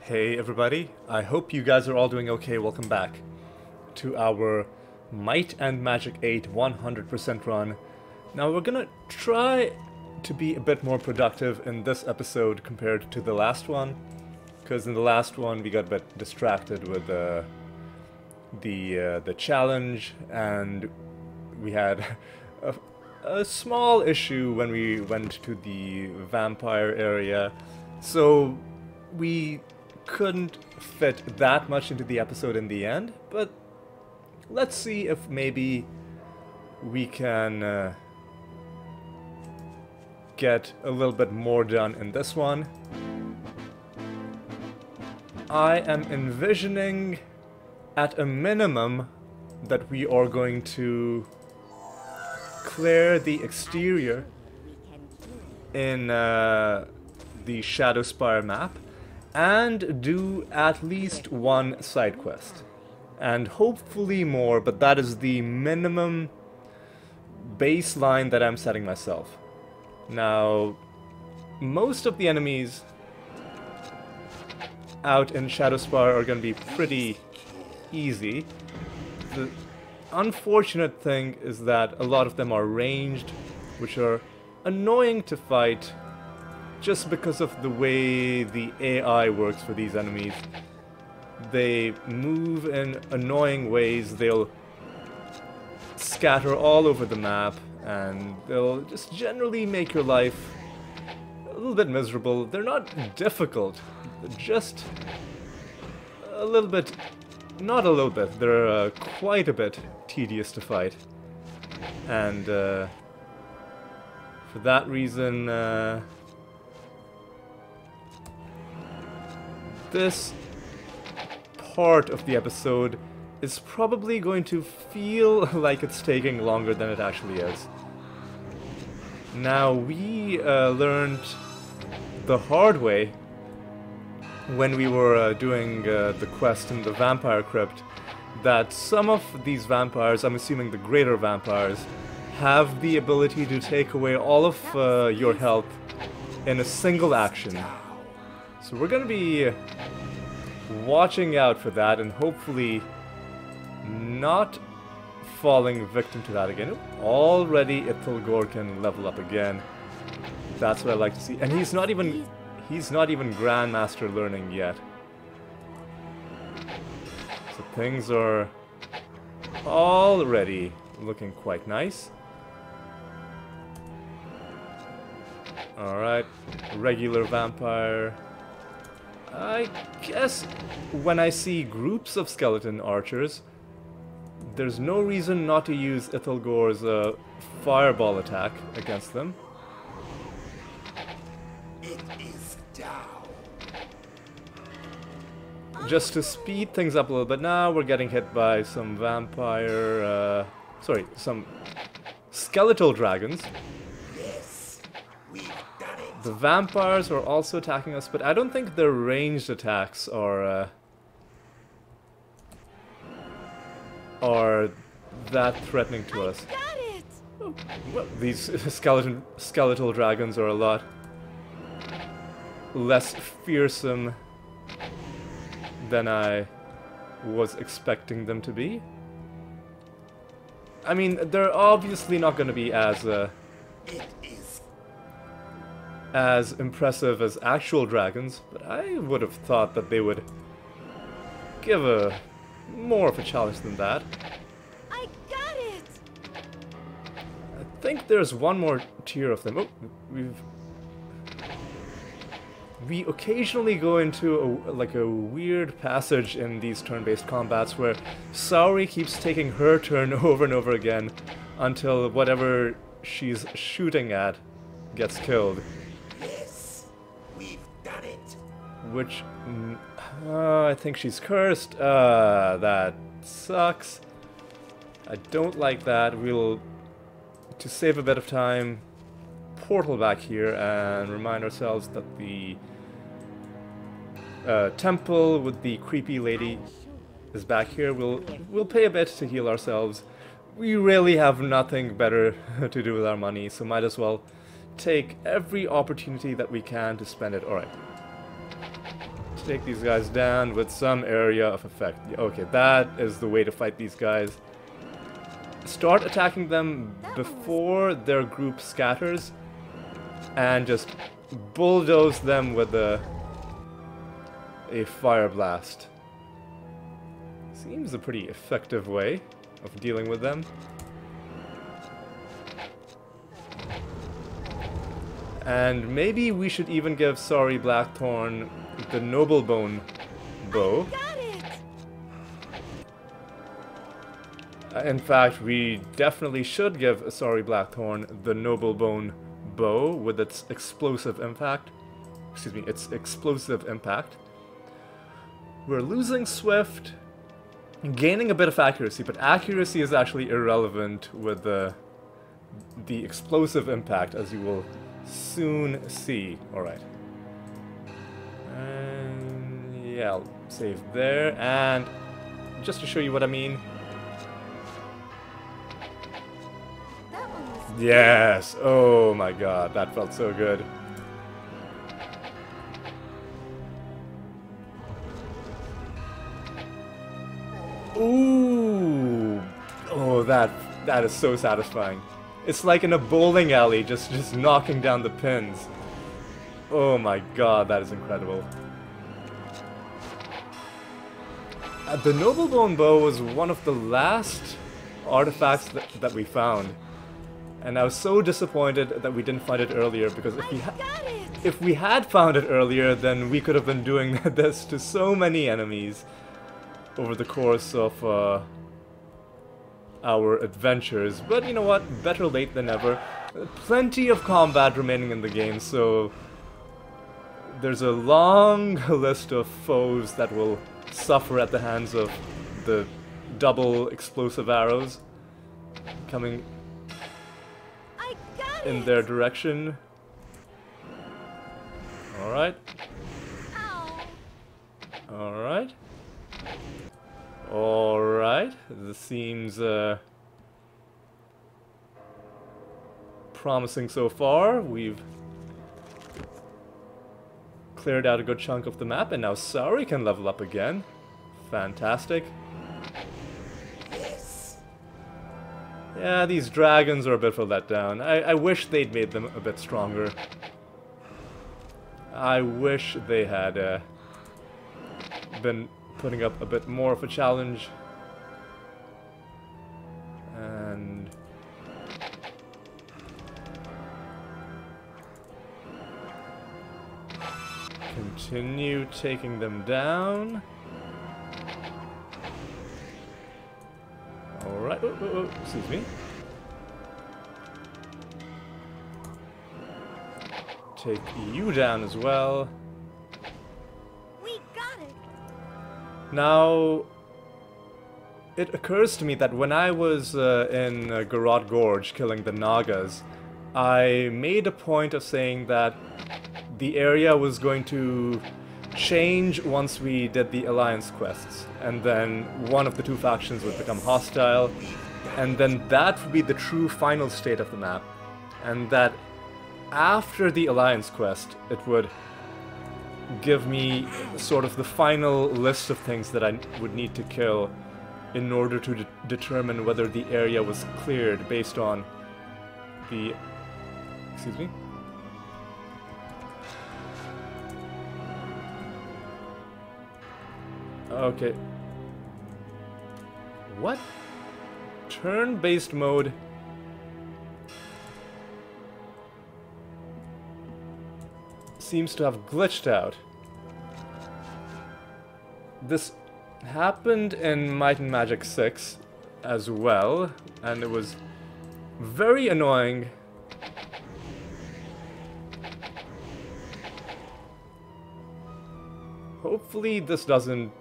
Hey everybody, I hope you guys are all doing okay. Welcome back to our Might and Magic VIII 100% run. Now we're gonna try to be a bit more productive in this episode compared to the last one, because in the last one we got a bit distracted with the challenge, and we had a small issue when we went to the vampire area, so we couldn't fit that much into the episode in the end, but let's see if maybe we can get a little bit more done in this one. I am envisioning at a minimum that we are going to clear the exterior in the Shadowspire map and do at least one side quest, and hopefully more, but that is the minimum baseline that I'm setting myself. Now, most of the enemies out in Shadowspire are going to be pretty easy. The unfortunate thing is that a lot of them are ranged, which are annoying to fight just because of the way the AI works for these enemies. They move in annoying ways, they'll scatter all over the map, and they'll just generally make your life a little bit miserable. They're not difficult, they're just a little bit, not a little bit, they're quite a bit tedious to fight. And for that reason, this part of the episode is probably going to feel like it's taking longer than it actually is. Now, we learned the hard way when we were doing the quest in the Vampire Crypt that some of these vampires, I'm assuming the greater vampires, have the ability to take away all of your health in a single action. So we're gonna be watching out for that and hopefully not falling victim to that again. Already Ithilgor can level up again. That's what I like to see. And he's not even Grandmaster learning yet. So things are already looking quite nice. Alright, regular vampire. I guess when I see groups of skeleton archers, there's no reason not to use Ithilgor's fireball attack against them. It is down. Just to speed things up a little bit. Now we're getting hit by some some skeletal dragons. The vampires are also attacking us, but I don't think their ranged attacks are that threatening to us. Got it. Well, these skeletal dragons are a lot less fearsome than I was expecting them to be. I mean, they're obviously not going to be as impressive as actual dragons, but I would have thought that they would give more of a challenge than that. I got it. I think there's one more tier of them. Oh, we occasionally go into a weird passage in these turn-based combats where Saori keeps taking her turn over and over again until whatever she's shooting at gets killed. Which, I think she's cursed. That sucks. I don't like that. We'll, to save a bit of time, portal back here and remind ourselves that the temple with the creepy lady is back here. We'll pay a bit to heal ourselves. We really have nothing better to do with our money, so might as well take every opportunity that we can to spend it. Alright. take these guys down with some area of effect. Okay, that is the way to fight these guys. Start attacking them before their group scatters, and just bulldoze them with a fire blast. Seems a pretty effective way of dealing with them. And maybe we should even give Sorry Blackthorn the Noble Bone bow. Got it! In fact, we definitely should give Sorry Blackthorn the Noble Bone bow with its explosive impact. Excuse me, its explosive impact. We're losing Swift, gaining a bit of accuracy, but accuracy is actually irrelevant with the explosive impact, as you will soon see. Alright. And yeah, I'll save there. And just to show you what I mean. That one was Yes! Oh my god, that felt so good. Ooh! Oh, that is so satisfying. It's like in a bowling alley, just knocking down the pins. Oh my god, that is incredible. The Noble Bone Bow was one of the last artifacts that we found. And I was so disappointed that we didn't find it earlier, because if we had found it earlier, then we could have been doing this to so many enemies over the course of our adventures. But you know what? Better late than never. Plenty of combat remaining in the game, so there's a long list of foes that will suffer at the hands of the double explosive arrows coming I got in it! their direction. Alright. Ow. Alright. Alright. This seems promising so far. We've cleared out a good chunk of the map, and now Sari can level up again. Fantastic. Yes. Yeah, these dragons are a bit of a letdown. I wish they'd made them a bit stronger. I wish they had been putting up a bit more of a challenge. And continue taking them down. Alright, excuse me. Take you down as well. We got it! Now, it occurs to me that when I was in Garrote Gorge killing the Nagas, I made a point of saying that the area was going to change once we did the Alliance quests, and then one of the two factions would become hostile, and then that would be the true final state of the map, and that after the Alliance quest, it would give me sort of the final list of things that I would need to kill in order to determine whether the area was cleared based on the... Excuse me? Okay. What? Turn-based mode... seems to have glitched out. This happened in Might and Magic VI as well, and it was very annoying. Hopefully this doesn't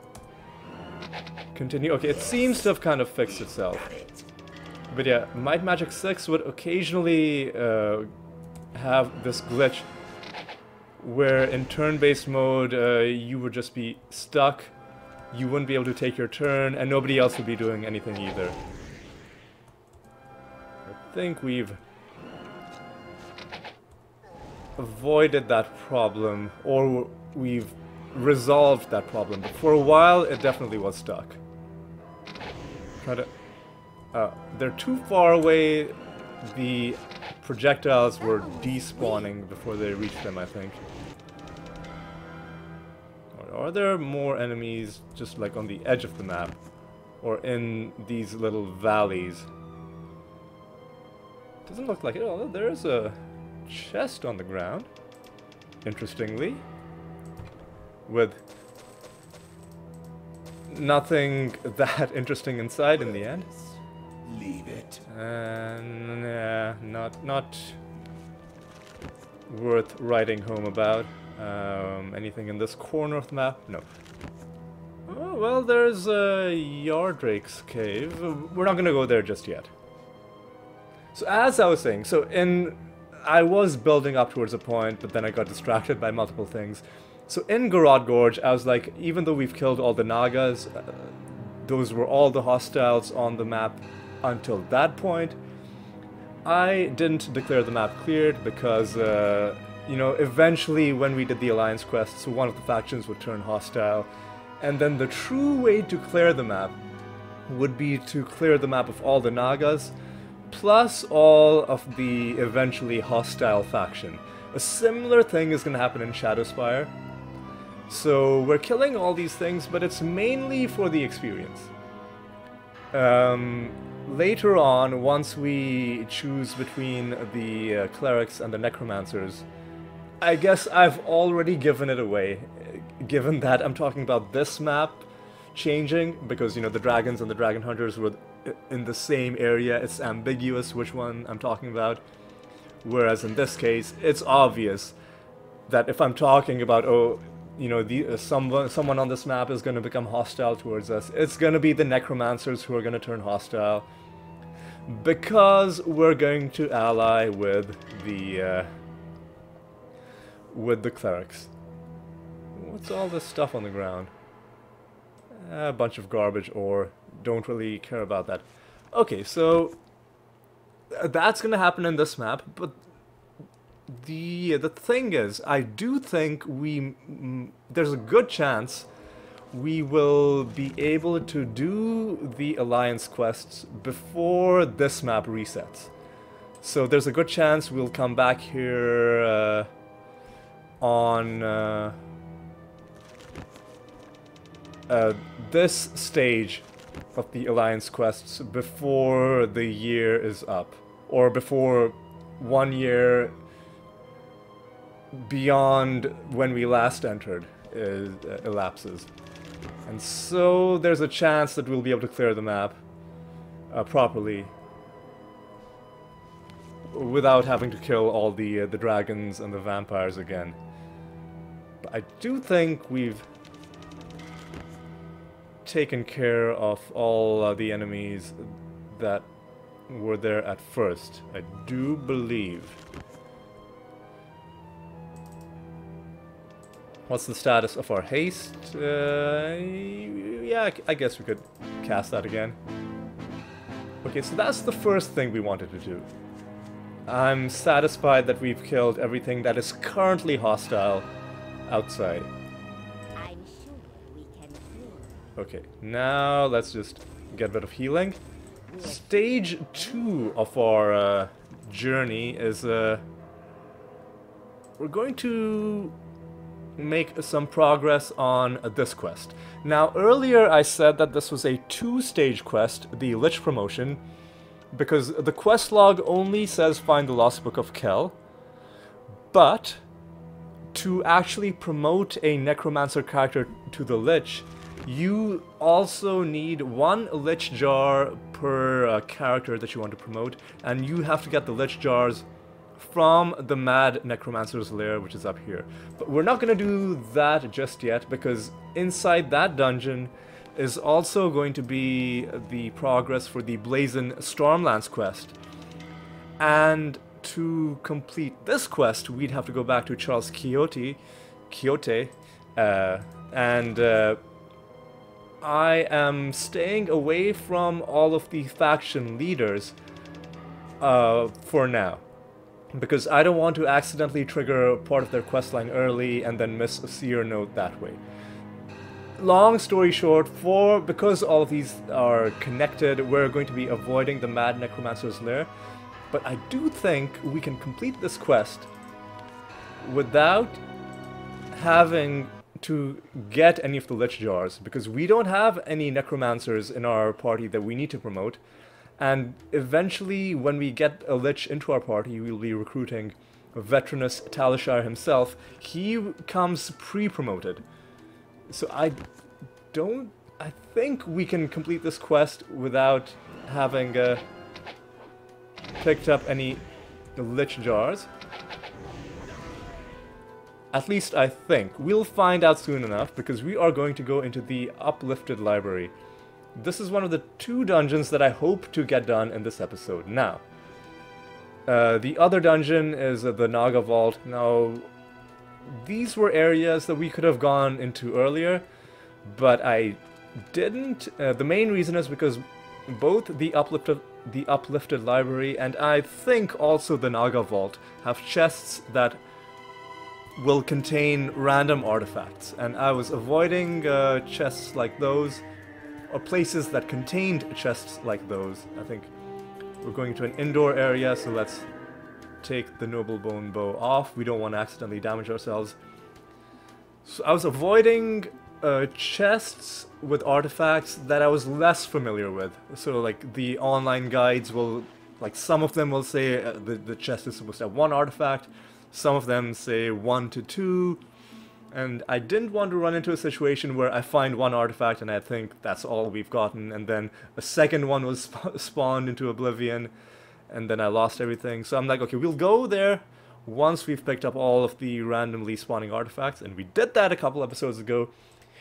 continue. Okay, it seems to have kind of fixed itself. But yeah, Might and Magic VI would occasionally have this glitch where in turn-based mode you would just be stuck, you wouldn't be able to take your turn, and nobody else would be doing anything either. I think we've avoided that problem, or we've resolved that problem, but for a while it definitely was stuck. Try to... they're too far away. The projectiles were despawning before they reached them, I think. Or are there more enemies just like on the edge of the map? Or in these little valleys? Doesn't look like it. Oh, there's a chest on the ground. Interestingly. With nothing that interesting inside in the end. Leave it. Nah, not worth writing home about. Anything in this corner of the map? No. Oh, well, there's Yaardrake's cave. We're not gonna go there just yet. So as I was saying, I was building up towards a point, but then I got distracted by multiple things. So in Garrote Gorge, I was like, even though we've killed all the Nagas, those were all the hostiles on the map until that point. I didn't declare the map cleared because, you know, eventually when we did the Alliance quests, one of the factions would turn hostile. And then the true way to clear the map would be to clear the map of all the Nagas, plus all of the eventually hostile faction. A similar thing is going to happen in Shadowspire. So we're killing all these things, but it's mainly for the experience. Later on, once we choose between the clerics and the necromancers, I guess I've already given it away, given that I'm talking about this map changing, because, you know, the dragons and the dragon hunters were in the same area. It's ambiguous which one I'm talking about, whereas in this case, it's obvious that if I'm talking about, oh, you know, someone on this map is going to become hostile towards us, it's going to be the necromancers who are going to turn hostile, because we're going to ally with the clerics. What's all this stuff on the ground? A bunch of garbage ore. Don't really care about that. Okay, so that's gonna happen in this map, but the thing is, I do think there's a good chance we will be able to do the Alliance quests before this map resets. So there's a good chance we'll come back here on this stage of the Alliance quests before the year is up, or before 1 year beyond when we last entered elapses. And so there's a chance that we'll be able to clear the map properly without having to kill all the dragons and the vampires again. But I do think we've taken care of all the enemies that were there at first. I do believe. What's the status of our haste? Yeah, I guess we could cast that again. Okay, so that's the first thing we wanted to do. I'm satisfied that we've killed everything that is currently hostile outside. I'm sure we can cure. Okay, now let's just get rid of healing. Stage 2 of our journey is we're going to make some progress on this quest. Now, earlier I said that this was a 2-stage quest, the Lich promotion, because the quest log only says find the Lost Book of Kel, but to actually promote a Necromancer character to the Lich, you also need 1 Lich jar per character that you want to promote, and you have to get the Lich jars from the Mad Necromancer's lair, which is up here. But we're not going to do that just yet, because inside that dungeon is also going to be the progress for the Blazon Stormlands quest. And to complete this quest, we'd have to go back to Charles Quixote, and I am staying away from all of the faction leaders for now. because I don't want to accidentally trigger part of their questline early and then miss a seer note that way. Long story short, because all of these are connected, we're going to be avoiding the Mad Necromancer's lair, but I do think we can complete this quest without having to get any of the Lich Jars, because we don't have any Necromancers in our party that we need to promote, and eventually when we get a Lich into our party, we'll be recruiting Veteranus Talishar himself. He comes pre-promoted. So I think we can complete this quest without having picked up any Lich Jars. At least I think. We'll find out soon enough, because we are going to go into the Uplifted library. This is one of the 2 dungeons that I hope to get done in this episode. Now, the other dungeon is the Naga Vault. Now, these were areas that we could have gone into earlier, but I didn't. The main reason is because both the Uplifted library and I think also the Naga Vault have chests that will contain random artifacts, and I was avoiding chests like those, or places that contained chests like those. I think we're going to an indoor area, so let's take the Noble Bone Bow off. We don't want to accidentally damage ourselves. So I was avoiding chests with artifacts that I was less familiar with. So like the online guides will, like some of them will say the chest is supposed to have 1 artifact, some of them say 1 to 2, and I didn't want to run into a situation where I find 1 artifact and I think that's all we've gotten, and then a second one was spawned into oblivion, and then I lost everything. So I'm like, okay, we'll go there once we've picked up all of the randomly spawning artifacts, and we did that a couple episodes ago.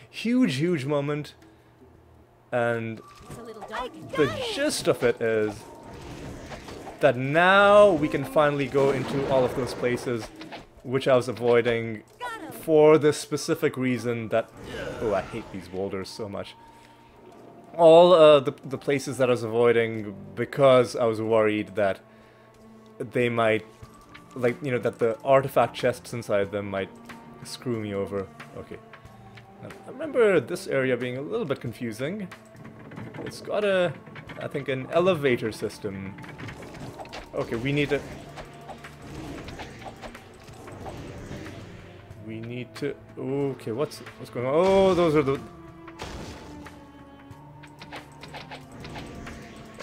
Huge moment, and the gist of it is that now we can finally go into all of those places which I was avoiding for the specific reason that... Oh, I hate these boulders so much. All the places that I was avoiding because I was worried that they might, like, you know, that the artifact chests inside them might screw me over. Okay. Now, I remember this area being a little bit confusing. It's got a, I think, an elevator system. Okay, we need to... We need to... Okay, what's going on? Oh, those are the...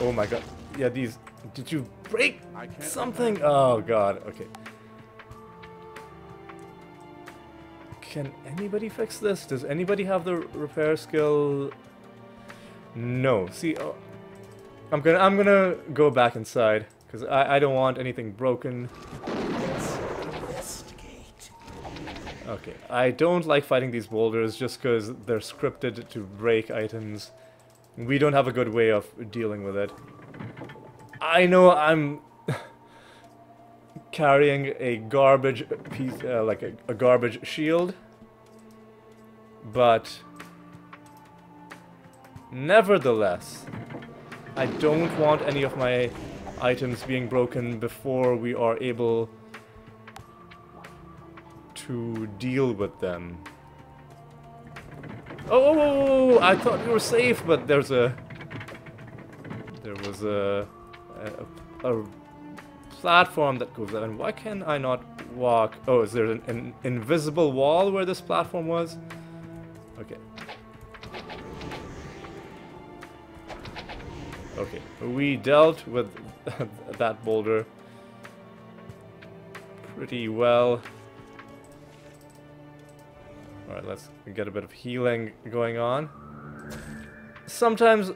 Oh my god. Yeah, these... Did you break something? Oh god, okay. Can anybody fix this? Does anybody have the repair skill? No. See, oh, I'm gonna go back inside, because I don't want anything broken. Let's investigate. Okay, I don't like fighting these boulders just because they're scripted to break items. We don't have a good way of dealing with it. I know I'm carrying a garbage piece, like a garbage shield, but nevertheless, I don't want any of my items being broken before we are able to deal with them. Oh, I thought we were safe, but there was a platform that goes up, and why can I not walk? Oh, is there an invisible wall where this platform was? Okay. Okay, we dealt with that boulder pretty well. Alright, let's get a bit of healing going on. Sometimes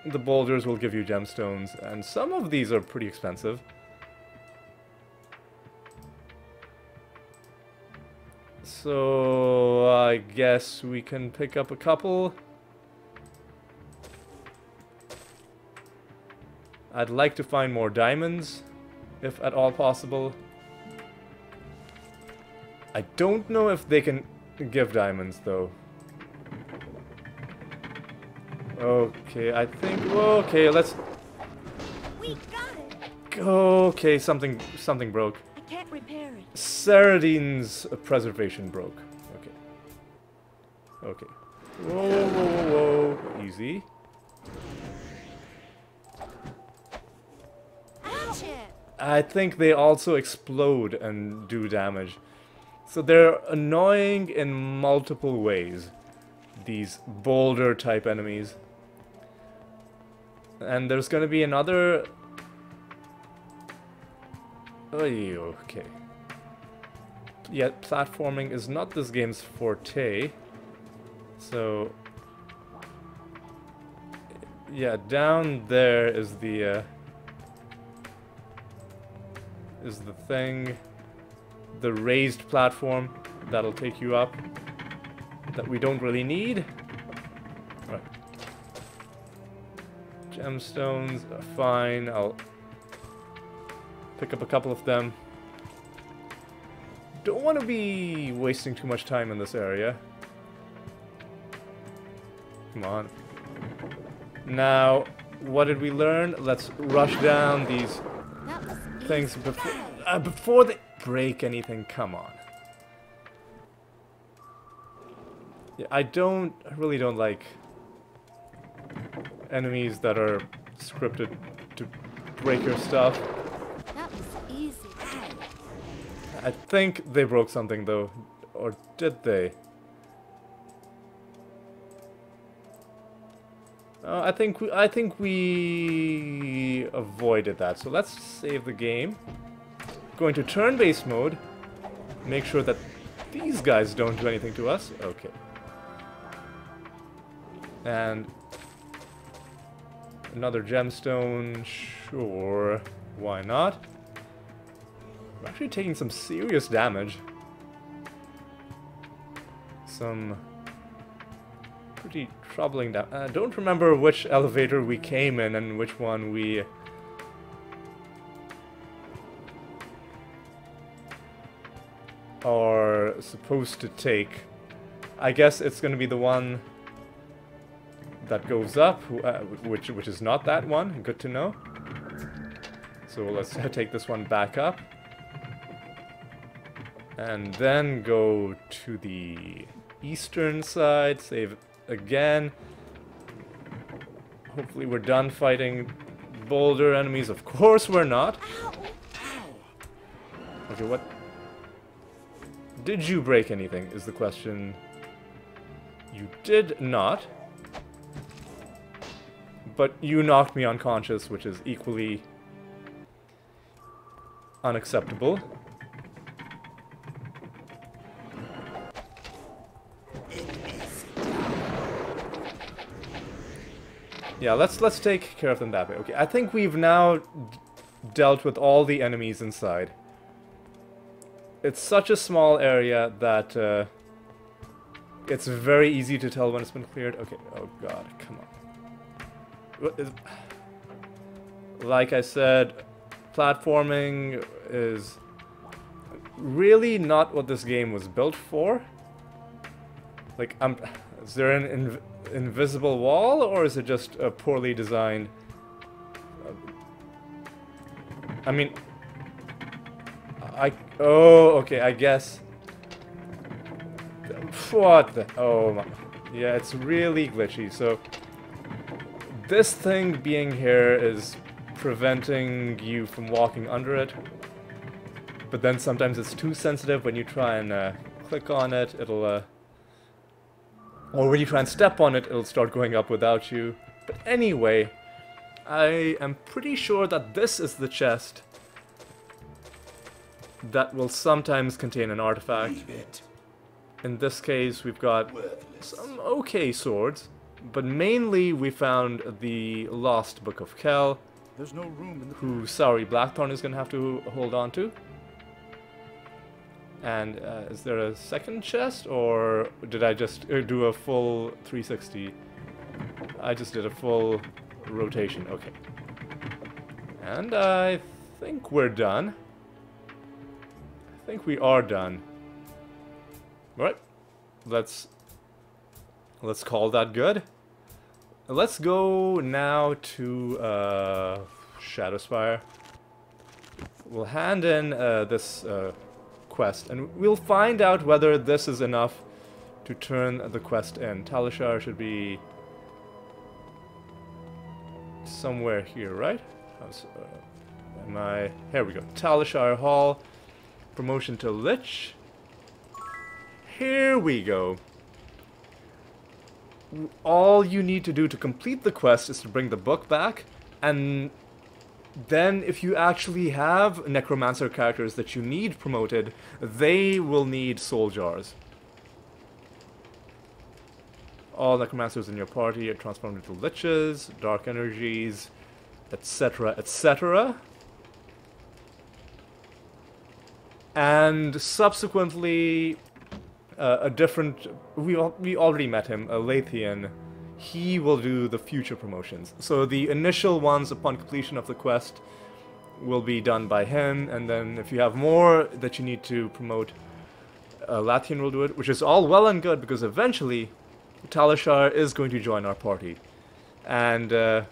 the boulders will give you gemstones, and some of these are pretty expensive. So I guess we can pick up a couple. I'd like to find more diamonds, if at all possible. I don't know if they can give diamonds, though. Okay, I think... Okay, let's... We got it. Okay, something broke. I repair it. Ceradine's preservation broke. Okay. Okay. Whoa, whoa, whoa, whoa. Easy. Ouch! I think they also explode and do damage. So they're annoying in multiple ways. These boulder type enemies. And there's gonna be another... Oh, okay. Yeah, platforming is not this game's forte. So... yeah, down there is the thing. The raised platform that'll take you up. That we don't really need. Right. Gemstones are fine. I'll pick up a couple of them. Don't want to be wasting too much time in this area. Come on. Now, what did we learn? Let's rush down these things before they break anything. Come on. Yeah, I really don't like enemies that are scripted to break your stuff. That was easy. I think they broke something though, or did they? I think we avoided that. So let's save the game. Going to turn-based mode. Make sure that these guys don't do anything to us. Okay. And another gemstone. Sure. Why not? We're actually taking some serious damage. Some pretty troubling damage. I don't remember which elevator we came in and which one we... are supposed to take. I guess it's going to be the one that goes up, which is not that one. Good to know. So let's take this one back up. And then go to the eastern side, save again. Hopefully we're done fighting boulder enemies. Of course we're not. Okay, what? Did you break anything, is the question. You did not. But you knocked me unconscious, which is equally unacceptable. Yeah, let's take care of them that way. Okay, I think we've now dealt with all the enemies inside. It's such a small area that it's very easy to tell when it's been cleared. Okay, oh god, come on. What is... Like I said, platforming is really not what this game was built for. Like, is there an invisible wall, or is it just a poorly designed... I mean... Oh, okay, I guess... What the... Oh my... Yeah, it's really glitchy, so... This thing being here is preventing you from walking under it. But then sometimes it's too sensitive when you try and click on it, it'll... Or when you try and step on it, it'll start going up without you. But anyway, I am pretty sure that this is the chest that will sometimes contain an artifact. In this case, we've got some okay swords, but mainly we found the Lost Book of Kel, There's no room in the who Sorry Blackthorn is going to have to hold on to. And is there a second chest, or did I just do a full 360? I just did a full rotation, okay. And I think we're done. I think we are done. Alright, let's call that good. Let's go now to Shadowspire. we'll hand in this quest, and we'll find out whether this is enough to turn the quest in. Talishar should be somewhere here, right? Am I... Here we go. Talishar Hall. Promotion to Lich. Here we go. All you need to do to complete the quest is to bring the book back, and then if you actually have necromancer characters that you need promoted, they will need soul jars. All necromancers in your party are transformed into liches, dark energies, etc., etc. And subsequently, a different... We already met him, a Lathian. He will do the future promotions. So the initial ones upon completion of the quest will be done by him, and then if you have more that you need to promote, Lathian will do it, which is all well and good, because eventually Talishar is going to join our party. And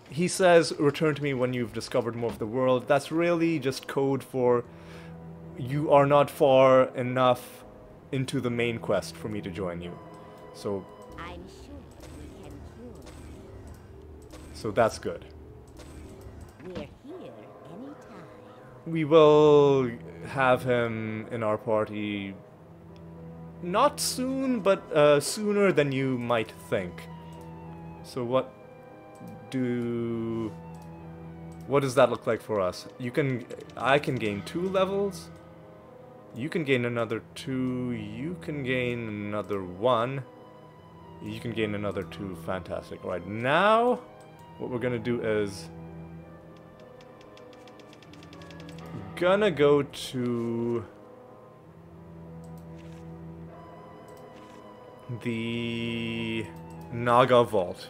he says, return to me when you've discovered more of the world. That's really just code for you are not far enough into the main quest for me to join you. So I'm sure we can cure you. so that's good. We're here anytime. We will have him in our party not soon, but sooner than you might think. So what does that look like for us? I can gain 2 levels. You can gain another 2. You can gain another 1. You can gain another 2. Fantastic. Alright, now what we're gonna do is gonna go to the Naga Vault.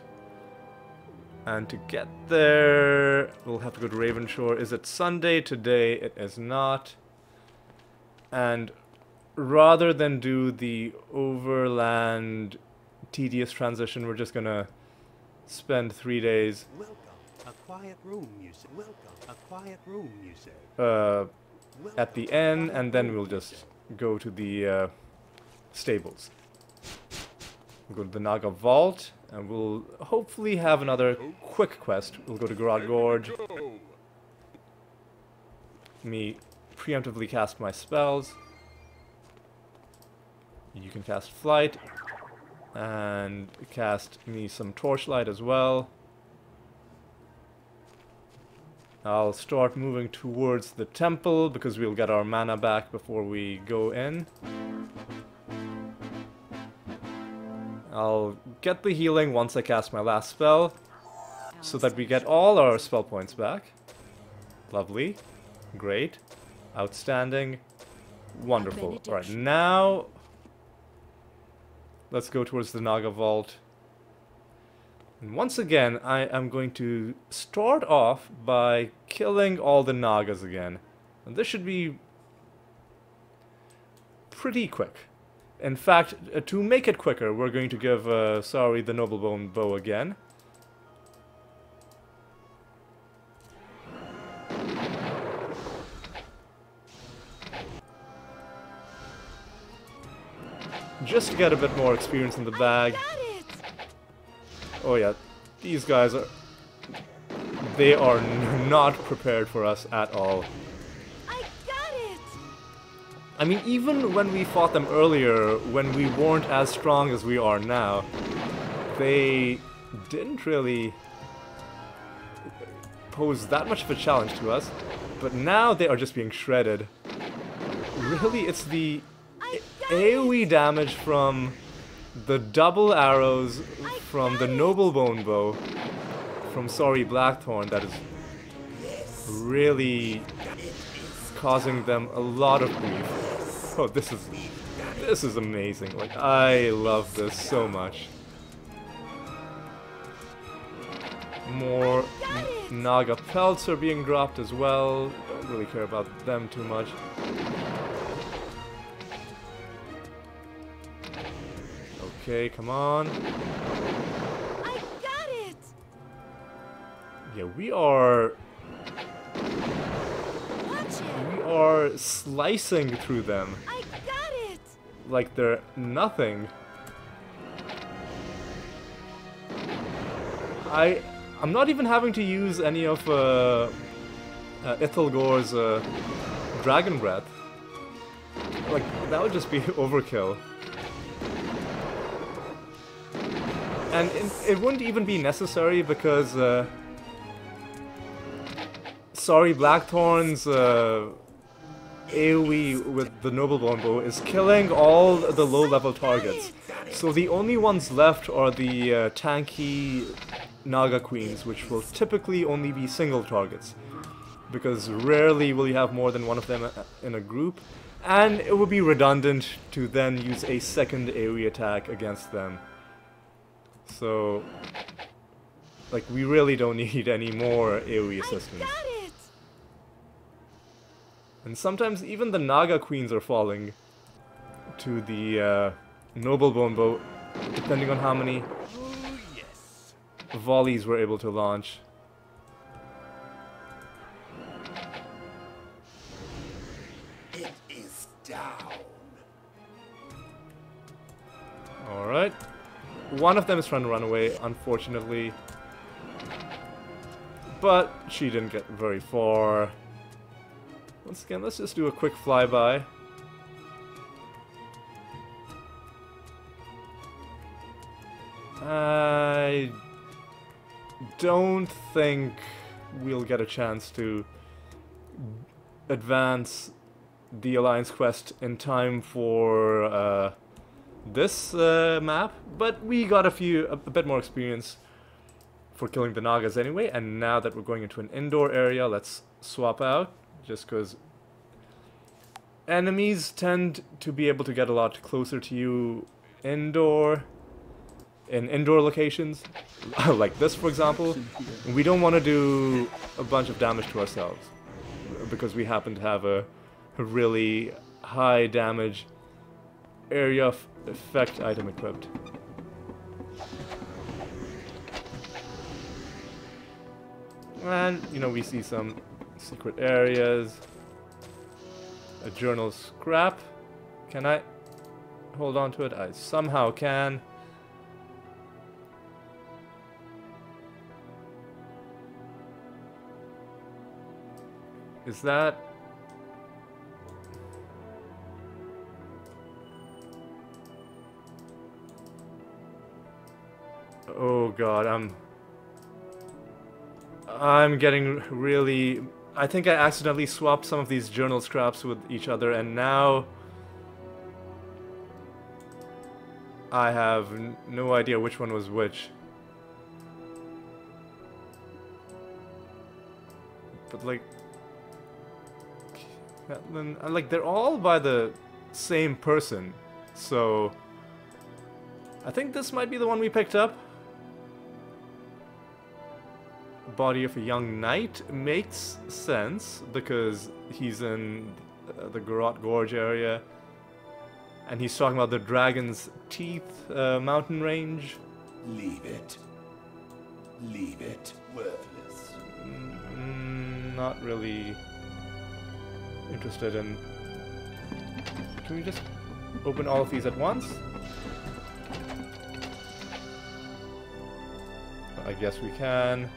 And to get there, we'll have to go to Ravenshore. Is it Sunday today? It is not. And rather than do the overland tedious transition, we're just gonna spend 3 days Welcome. A quiet room, you say. Welcome. A quiet room, you say. at the inn, and then we'll just go to the stables. We'll go to the Naga Vault, and we'll hopefully have another quick quest. We'll go to Garad Gorge. Me preemptively cast my spells. You can cast Flight, and cast me some Torchlight as well. I'll start moving towards the temple, because we'll get our mana back before we go in. I'll get the healing once I cast my last spell, so that we get all our spell points back. Lovely. Great. Outstanding. Wonderful. Alright, now let's go towards the Naga Vault. And once again, I am going to start off by killing all the Nagas again. And this should be pretty quick. In fact, to make it quicker, we're going to give Sari the Noblebone Bow again. Just to get a bit more experience in the bag. Oh yeah, these guys are... They are not prepared for us at all. I got it! I mean, even when we fought them earlier, when we weren't as strong as we are now, they didn't really pose that much of a challenge to us. But now they are just being shredded. Really, it's the AoE damage from the double arrows from the Noblebone Bow from Sari Blackthorn that is really causing them a lot of grief. Oh, this is amazing. Like, I love this so much. More Naga pelts are being dropped as well. Don't really care about them too much. Okay, come on. I got it! Yeah, we are We are slicing through them I got it! like they're nothing. I'm not even having to use any of Ithilgor's Dragon Breath. Like, that would just be overkill. And it wouldn't even be necessary because, sorry, Blackthorn's AoE with the Noblebone Bow is killing all the low-level targets. So the only ones left are the tanky Naga Queens, which will typically only be single targets. Because rarely will you have more than one of them in a group. And it would be redundant to then use a second AoE attack against them. So, like, we really don't need any more AoE assistance. I got it! And sometimes even the Naga Queens are falling to the Noblebone Bow, depending on how many volleys we're able to launch. It is down. Alright. One of them is trying to run away, unfortunately. But she didn't get very far. Once again, let's just do a quick flyby. I don't think we'll get a chance to advance the Alliance quest in time for this map, but we got a bit more experience for killing the Nagas anyway, and now that we're going into an indoor area, let's swap out, just because enemies tend to be able to get a lot closer to you in indoor locations, like this for example. We don't want to do a bunch of damage to ourselves, because we happen to have a really high damage area of effect item equipped. And, you know, we see some secret areas. A journal scrap. Can I hold on to it? I somehow can. Is that... Oh god, I'm getting really... I think I accidentally swapped some of these journal scraps with each other, and now I have no idea which one was which. But like... Like, they're all by the same person, so... I think this might be the one we picked up. Body of a young knight makes sense because he's in the Garrote Gorge area, and he's talking about the Dragon's Teeth mountain range. Leave it. Leave it. Worthless. Not really interested in... Can we just open all of these at once? I guess we can.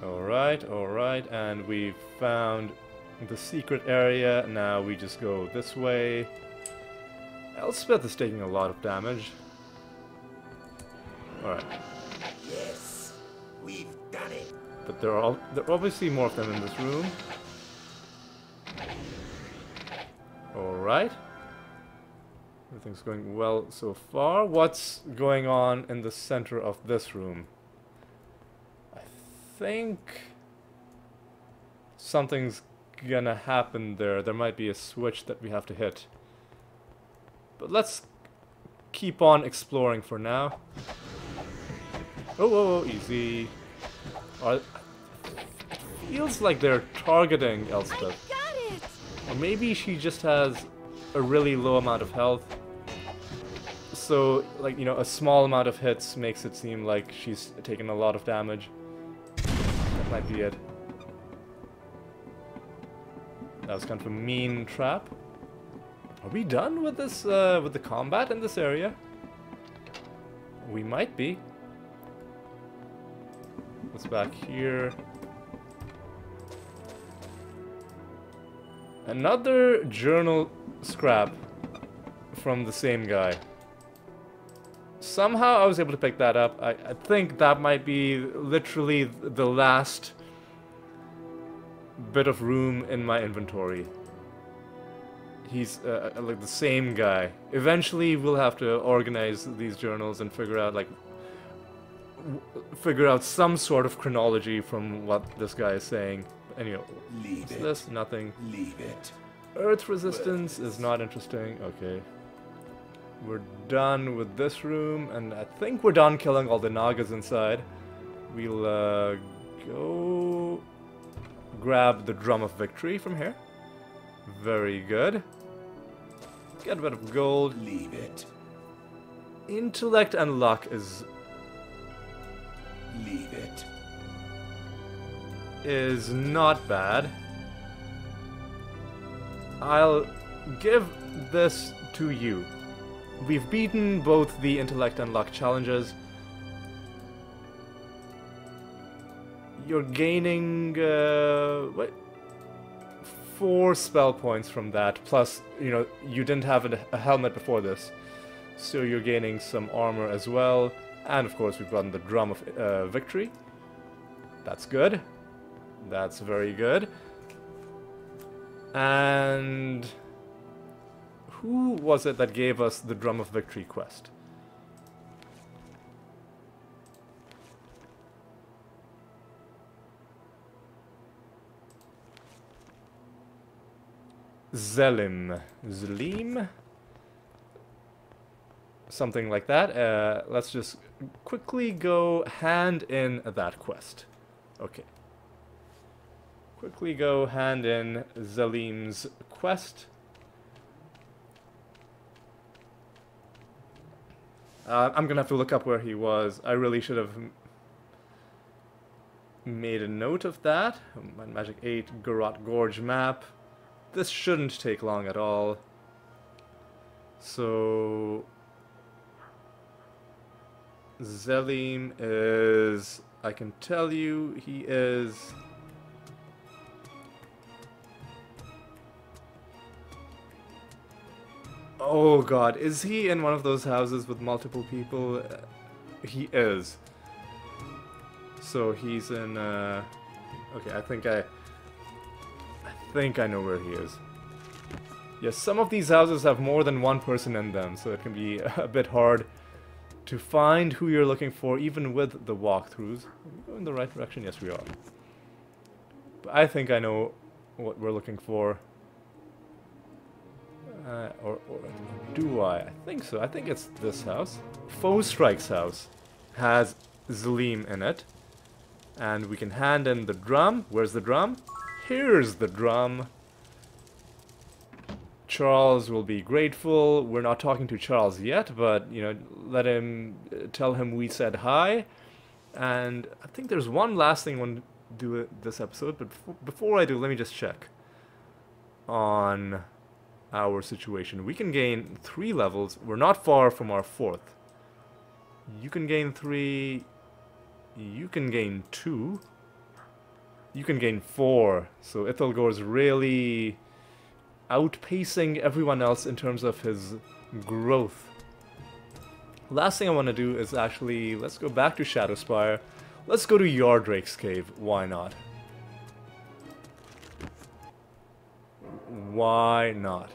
Alright, and we found the secret area. Now we just go this way. Elspeth is taking a lot of damage. Alright. Yes, we've done it. But there are obviously more of them in this room. Alright. Everything's going well so far. What's going on in the center of this room? I think something's gonna happen there. There might be a switch that we have to hit. But let's keep on exploring for now. Oh, easy. It feels like they're targeting Elspeth. Got it! Or maybe she just has a really low amount of health. So, like, you know, a small amount of hits makes it seem like she's taken a lot of damage. That might be it. That was kind of a mean trap. Are we done with this, with the combat in this area? We might be. What's back here? Another journal scrap from the same guy. Somehow I was able to pick that up. I think that might be literally the last bit of room in my inventory. He's like the same guy. Eventually we'll have to organize these journals and figure out like some sort of chronology from what this guy is saying. Anyway, Leave it. this nothing. Leave it. Earth resistance is not interesting. Okay. We're done with this room, and I think we're done killing all the Nagas inside. We'll go grab the Drum of Victory from here. Very good. Get a bit of gold. Leave it. Intellect and luck is Leave it. not bad. I'll give this to you. We've beaten both the intellect and luck challenges. You're gaining, what? 4 spell points from that, plus, you know, you didn't have a helmet before this. So you're gaining some armor as well. And of course we've gotten the Drum of Victory. That's good. That's very good. And who was it that gave us the Drum of Victory quest? Zelim? Something like that. Let's just quickly go hand in that quest. Okay. Quickly go hand in Zelim's quest. I'm gonna have to look up where he was. I really should have made a note of that. Might and Magic VIII Garrote Gorge map. This shouldn't take long at all. So Zelim is, I can tell you, he is oh god, is he in one of those houses with multiple people? He is. So he's in, okay, I think I know where he is. Yes, some of these houses have more than one person in them, so it can be a bit hard to find who you're looking for, even with the walkthroughs. Are we going in the right direction? Yes, we are. But I think I know what we're looking for. Or do I? I think so. I think it's this house. Foe Strike's house has Zelim in it. And we can hand in the drum. Where's the drum? Here's the drum. Charles will be grateful. We're not talking to Charles yet, but, you know, let him, tell him we said hi. And I think there's one last thing I want to do this episode, but before I do, let me just check on our situation. We can gain 3 levels. We're not far from our 4th. You can gain 3. You can gain 2. You can gain 4. So Ithilgor's really outpacing everyone else in terms of his growth. Last thing I want to do is actually, let's go back to Shadowspire. Let's go to Yaardrake's cave. Why not? Why not?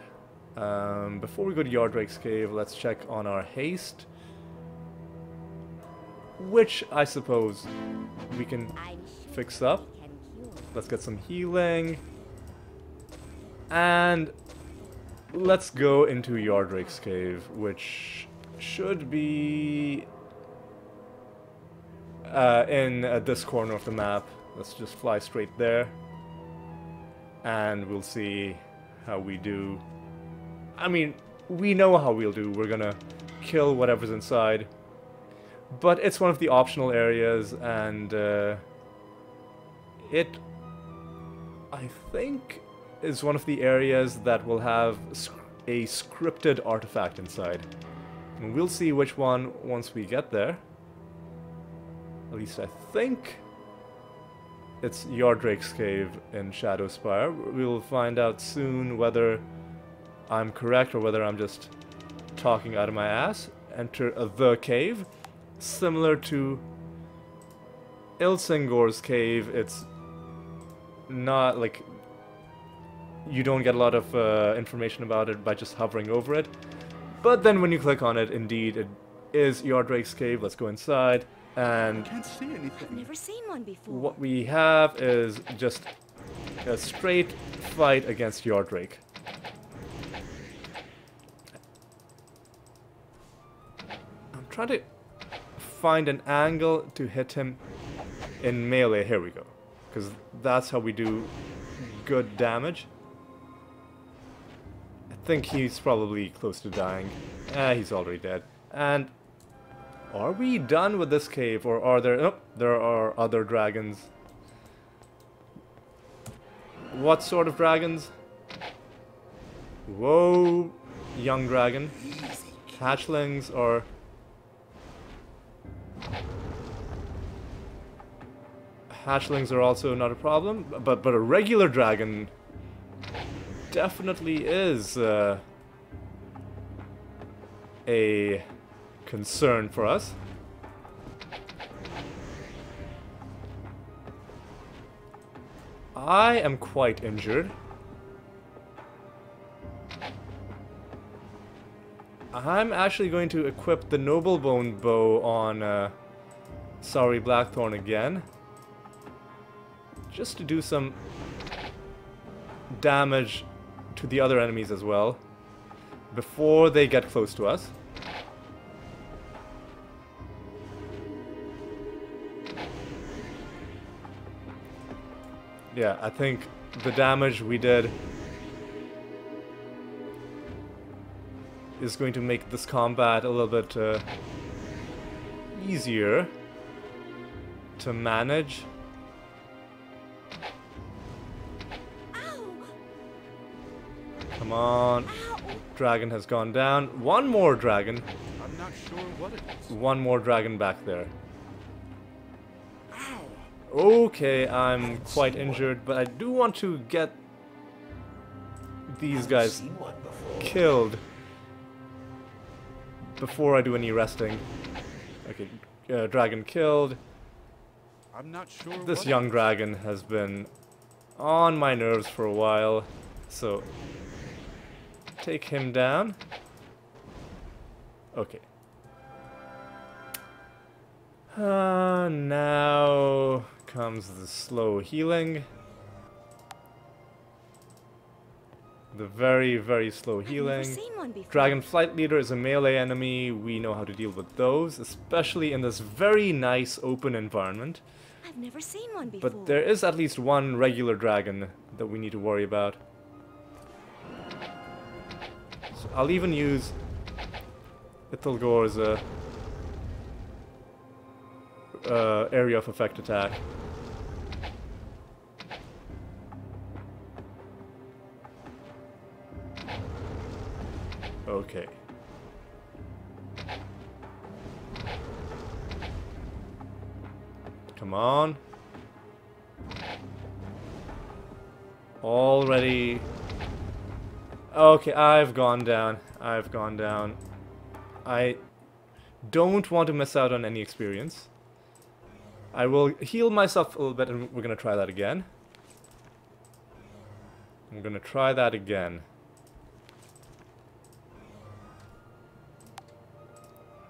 Before we go to Yaardrake's cave, let's check on our haste, which I suppose we can fix up. Let's get some healing. And let's go into Yaardrake's cave, which should be in this corner of the map. Let's just fly straight there. And we'll see how we do. I mean, we know how we'll do. We're gonna kill whatever's inside. But it's one of the optional areas, and it, I think, is one of the areas that will have a scripted artifact inside. And we'll see which one once we get there. At least I think it's Yaardrake's cave in Shadowspire. We'll find out soon whether I'm correct or whether I'm just talking out of my ass. Enter the cave. Similar to Ilsingor's cave, it's not like you don't get a lot of information about it by just hovering over it. But then when you click on it, indeed, it is Yaardrake's cave. Let's go inside. And Can't see anything. I've never seen one before. what we have is just a straight fight against Yaardrake. I'm trying to find an angle to hit him in melee. Here we go. Because that's how we do good damage. I think he's probably close to dying. He's already dead. And are we done with this cave, or are there... Oh, there are other dragons. What sort of dragons? Whoa, young dragon. Hatchlings or... Hatchlings are also not a problem, but a regular dragon definitely is a concern for us. I am quite injured. I'm actually going to equip the Noble Bone Bow on Sorry Blackthorn again, just to do some damage to the other enemies as well before they get close to us. Yeah, I think the damage we did is going to make this combat a little bit easier to manage. Come on. Dragon has gone down. One more dragon. I'm not sure what it is. One more dragon back there. Okay, I'm quite injured, but I do want to get these guys killed before I do any resting. Okay, dragon killed. I'm not sure. This young dragon has been on my nerves for a while, so take him down. Okay. Now comes the slow healing. The very, very slow healing. Dragon Flight Leader is a melee enemy. We know how to deal with those, especially in this very nice open environment. I've never seen one before. But there is at least one regular dragon that we need to worry about. So I'll even use Ithilgor's area of effect attack. Okay. Come on. Already. Okay, I've gone down. I've gone down. I don't want to miss out on any experience. I will heal myself a little bit, and we're gonna try that again. I'm gonna try that again.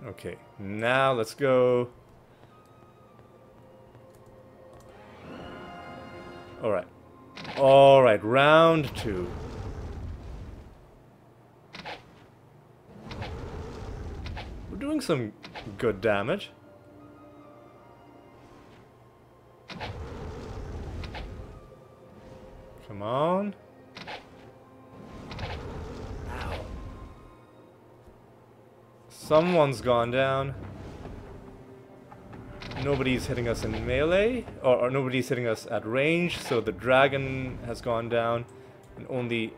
Okay, now let's go. Alright. Alright, round 2. We're doing some good damage. Come on. Someone's gone down. Nobody's hitting us in melee, or nobody's hitting us at range, so the dragon has gone down, and only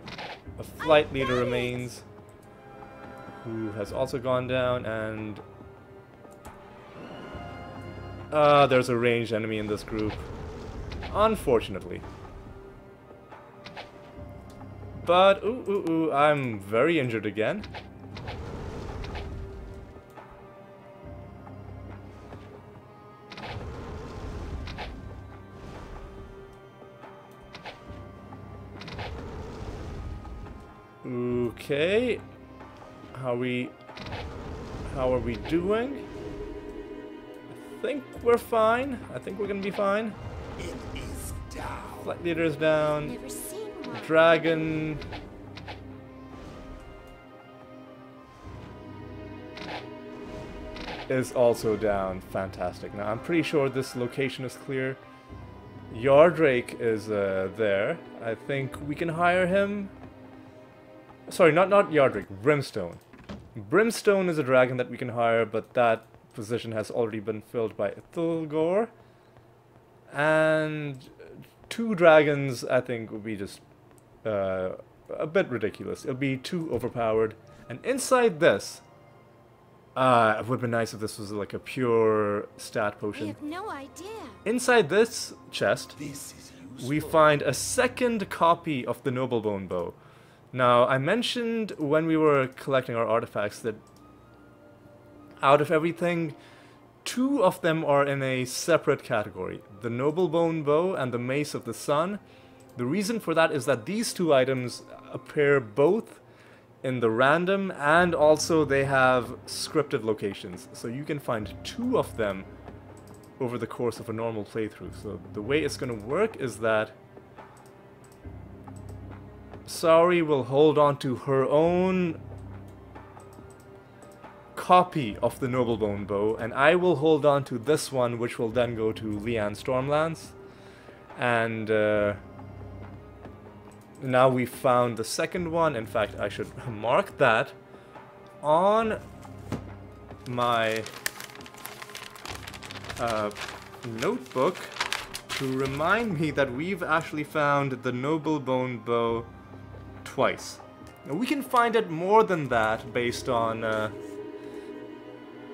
a flight leader remains, who has also gone down, and there's a ranged enemy in this group, unfortunately. But, I'm very injured again. Okay, how are we doing? I think we're fine. I think we're gonna be fine. It is down. Flight leader is down. Never seen one. Dragon is also down. Fantastic. Now I'm pretty sure this location is clear. Yaardrake is there. I think we can hire him. Sorry, not Yaardrake, Brimstone. Brimstone is a dragon that we can hire, but that position has already been filled by Ithilgor. And 2 dragons, I think, would be just a bit ridiculous. It'll be too overpowered. And inside this, it would be nice if this was like a pure stat I potion. have no idea. Inside this chest, This is useful. we find a second copy of the Noblebone Bow. Now, I mentioned when we were collecting our artifacts that out of everything, 2 of them are in a separate category. The Noblebone Bow and the Mace of the Sun. The reason for that is that these 2 items appear both in the random and also they have scripted locations. So you can find 2 of them over the course of a normal playthrough. So the way it's going to work is that Saori will hold on to her own copy of the Noblebone Bow, and I will hold on to this one, which will then go to Lian Stormlands. And now we found the second one. In fact, I should mark that on my notebook to remind me that we've actually found the Noblebone Bow twice. Now, we can find it more than that based on,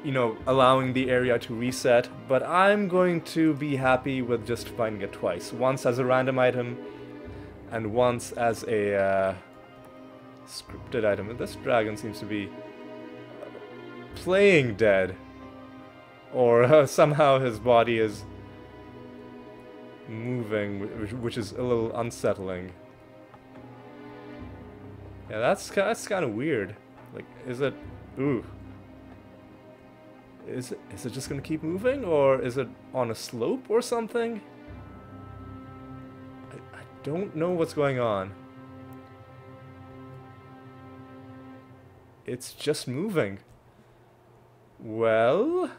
you know, allowing the area to reset, but I'm going to be happy with just finding it twice. Once as a random item, and once as a scripted item. And this dragon seems to be playing dead. Or somehow his body is moving, which is a little unsettling. Yeah, that's kind of weird. Like, is it... Ooh. Is it just gonna keep moving, or is it on a slope or something? I don't know what's going on. It's just moving. Well...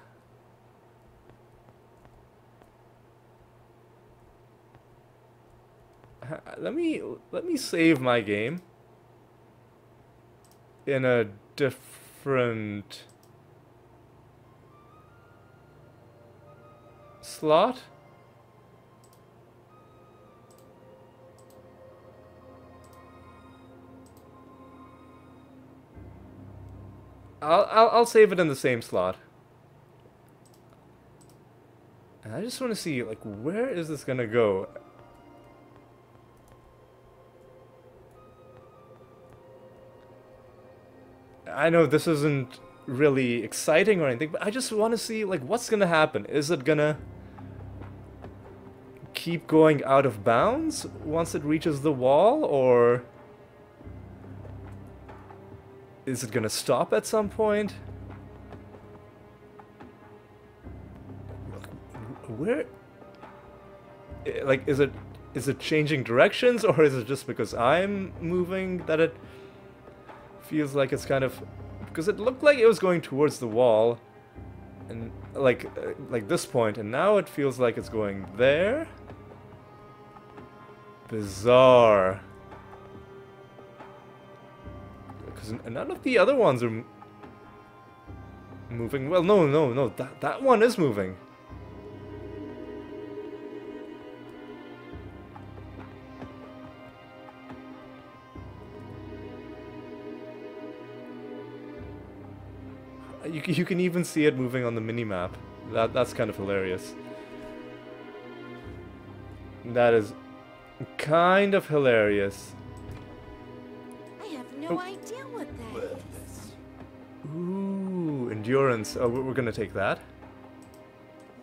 Let me save my game in a different slot. I'll save it in the same slot. And I just want to see, like, where is this gonna go? I know this isn't really exciting or anything, but I just want to see, like, what's gonna happen. Is it gonna keep going out of bounds once it reaches the wall, or is it gonna stop at some point? Where, like, is it changing directions, or is it just because I'm moving that it feels like it's kind of, because it looked like it was going towards the wall, and like this point, and now it feels like it's going there. Bizarre. Because none of the other ones are. moving. Well, no. That one is moving. You can even see it moving on the mini-map. That's kind of hilarious. That is kind of hilarious. I have no idea what that is. Ooh, endurance. Oh, we're gonna take that.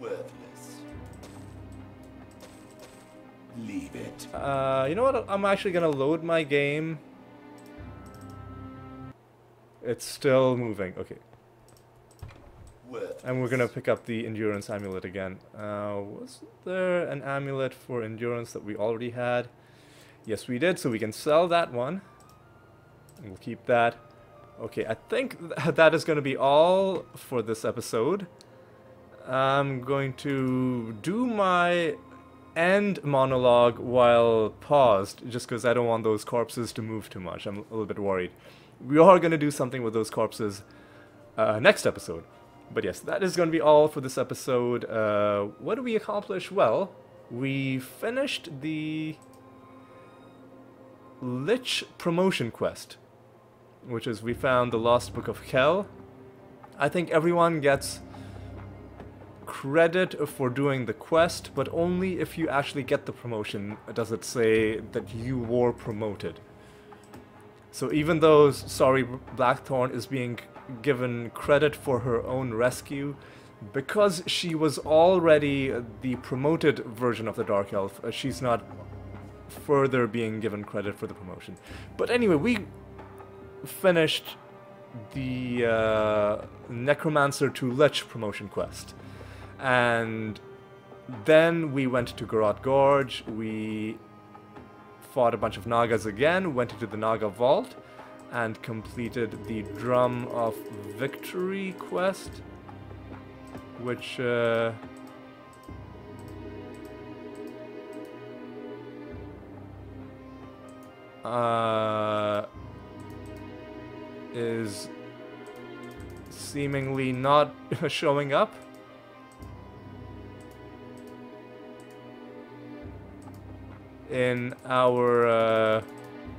Worthless. Leave it. You know what? I'm actually gonna load my game. It's still moving. Okay. Worthless. And we're gonna pick up the endurance amulet again. Was there an amulet for endurance that we already had? Yes, we did, so we can sell that one. And we'll keep that. Okay, I think that is gonna be all for this episode. I'm going to do my end monologue while paused, just because I don't want those corpses to move too much. I'm a little bit worried. We are gonna do something with those corpses next episode. But yes, that is going to be all for this episode. What did we accomplish? Well, we finished the Lich promotion quest, which is we found the Lost Book of Kel. I think everyone gets credit for doing the quest, but only if you actually get the promotion does it say that you were promoted. So even though Sorry Blackthorn is being given credit for her own rescue, because she was already the promoted version of the Dark Elf, she's not further being given credit for the promotion. But anyway, we finished the Necromancer to Lich promotion quest. And then we went to Garrote Gorge, we fought a bunch of Nagas again, went into the Naga Vault, and completed the Drum of Victory quest, which is seemingly not showing up. In our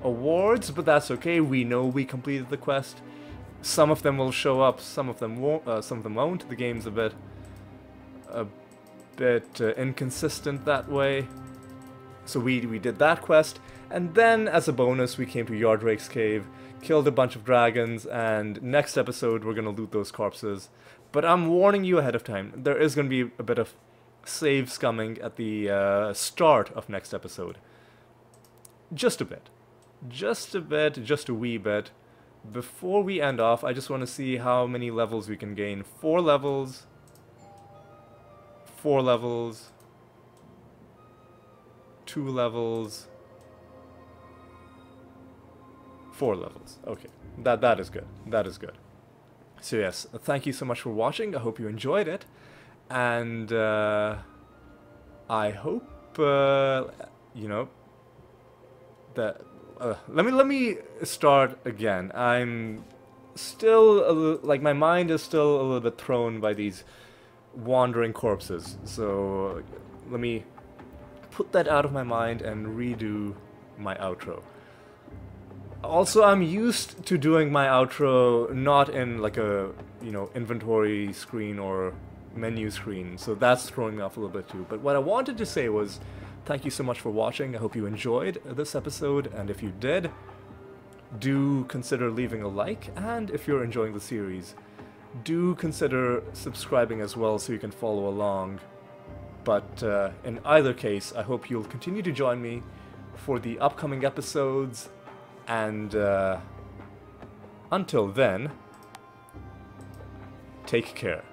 awards, but that's okay. We know we completed the quest. Some of them will show up, some of them won't. The game's a bit inconsistent that way. So we did that quest, and then as a bonus we came to Yaardrake's cave, killed a bunch of dragons, and next episode we're gonna loot those corpses. But I'm warning you ahead of time, there is gonna be a bit of save scumming at the start of next episode. Just a bit. Just a wee bit. Before we end off, I just want to see how many levels we can gain. 4 levels. 4 levels. 2 levels. 4 levels. Okay. That is good. That is good. So yes, thank you so much for watching. I hope you enjoyed it. And I hope you know that let me start again. I'm still like my mind is still a little bit thrown by these wandering corpses. So let me put that out of my mind and redo my outro. Also, I'm used to doing my outro not in like a, you know, inventory screen or menu screen, so that's throwing me off a little bit too. But what I wanted to say was, thank you so much for watching. I hope you enjoyed this episode, and if you did, do consider leaving a like, and if you're enjoying the series, do consider subscribing as well so you can follow along. But in either case, I hope you'll continue to join me for the upcoming episodes, and until then, take care.